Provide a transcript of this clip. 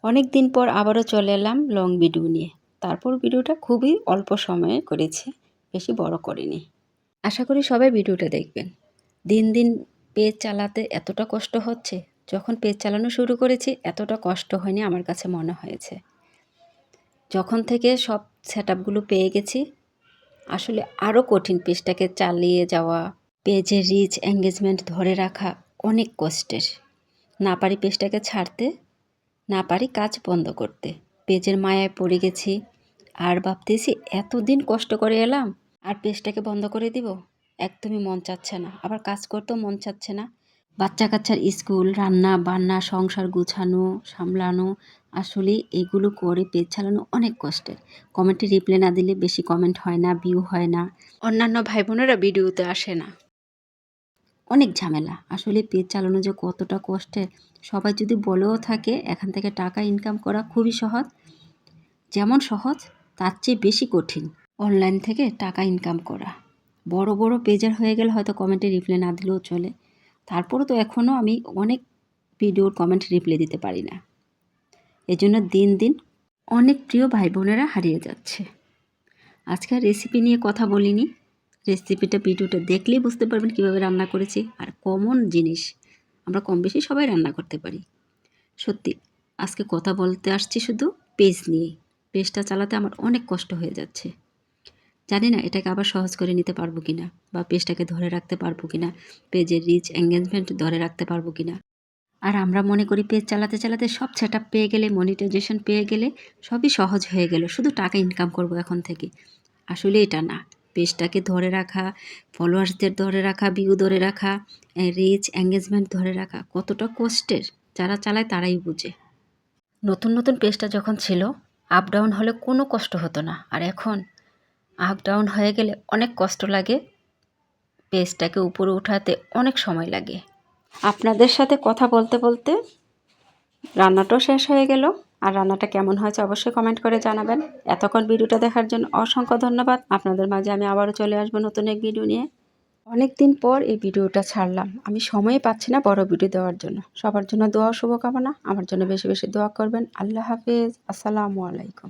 অনেক দিন পর আবারও চলে এলাম লং ভিডিও নিয়ে। তারপর ভিডিওটা খুবই অল্প সময়ে করেছি, বেশি বড় করিনি। আশা করি সবাই ভিডিওটা দেখবেন। দিন দিন পেজ চালাতে এতটা কষ্ট হচ্ছে, যখন পেজ চালানো শুরু করেছি এতটা কষ্ট হয়নি আমার কাছে মনে হয়েছে। যখন থেকে সব সেটআপগুলো পেয়ে গেছি, আসলে আরও কঠিন পেজটাকে চালিয়ে যাওয়া, পেজের রিচ এঙ্গেজমেন্ট ধরে রাখা অনেক কষ্টের। না পারি পেজটাকে ছাড়তে, না পারি কাজ বন্ধ করতে। পেজের মায়ায় পড়ে গেছি, আর ভাবতেছি এতদিন কষ্ট করে এলাম আর পেজটাকে বন্ধ করে দিব। একদমই মন চাচ্ছে না, আবার কাজ করতেও মন চাচ্ছে না। বাচ্চা কাচ্চার স্কুল, রান্না বান্না, সংসার গুছানো সামলানো, আসলে এগুলো করে পেজ চালানো অনেক কষ্টের। কমেন্টে রিপ্লাই না দিলে বেশি কমেন্ট হয় না, ভিউ হয় না, অন্যান্য ভাই বোনেরা ভিডিওতে আসে না, অনেক ঝামেলা। আসলে পেজ চালানো যে কতটা কষ্টের, সবাই যদি বলেও থাকে এখান থেকে টাকা ইনকাম করা খুবই সহজ, যেমন সহজ তার চেয়ে বেশি কঠিন অনলাইন থেকে টাকা ইনকাম করা। বড় বড় পেজের হয়ে গেলে হয়তো কমেন্টে রিপ্লাই না দিলেও চলে, তারপরও তো এখনও আমি অনেক ভিডিওর কমেন্ট রিপ্লাই দিতে পারি না। এজন্য দিন দিন অনেক প্রিয় ভাই বোনেরা হারিয়ে যাচ্ছে। আজকে রেসিপি নিয়ে কথা বলিনি, রেসিপিটা ভিডিওটা দেখলেই বুঝতে পারবেন কীভাবে রান্না করেছি। আর কমন জিনিস আমরা কম বেশি সবাই রান্না করতে পারি। সত্যি আজকে কথা বলতে আসছি শুধু পেজ নিয়ে। পেজটা চালাতে আমার অনেক কষ্ট হয়ে যাচ্ছে। জানি না এটাকে আবার সহজ করে নিতে পারবো কিনা, বা পেজটাকে ধরে রাখতে পারবো কিনা, পেজের রিচ এঙ্গেজমেন্ট ধরে রাখতে পারবো কিনা। আর আমরা মনে করি পেজ চালাতে চালাতে সব সেটআপ পেয়ে গেলে, মনিটাইজেশন পেয়ে গেলে সবই সহজ হয়ে গেল, শুধু টাকা ইনকাম করব এখন থেকে। আসলে এটা না। পেজটাকে ধরে রাখা, ফলোয়ার্সদের ধরে রাখা, ভিউ ধরে রাখা, রিচ এঙ্গেজমেন্ট ধরে রাখা কতটা কষ্টের, যারা চালায় তারাই বুঝে। নতুন নতুন পেজটা যখন ছিল, আপ ডাউন হলে কোনো কষ্ট হতো না, আর এখন আপ ডাউন হয়ে গেলে অনেক কষ্ট লাগে। পেজটাকে উপরে উঠাতে অনেক সময় লাগে। আপনাদের সাথে কথা বলতে বলতে রান্নাটাও শেষ হয়ে গেল। আর রান্নাটা কেমন হয়েছে অবশ্যই কমেন্ট করে জানাবেন। এতক্ষণ ভিডিওটা দেখার জন্য অসংখ্য ধন্যবাদ। আপনাদের মাঝে আমি আবারও চলে আসবো নতুন এক ভিডিও নিয়ে। অনেক দিন পর এই ভিডিওটা ছাড়লাম, আমি সময়ই পাচ্ছি না বড় ভিডিও দেওয়ার জন্য। সবার জন্য দোয়া ও শুভকামনা, আমার জন্য বেশি বেশি দোয়া করবেন। আল্লাহ হাফেজ, আসসালামু আলাইকুম।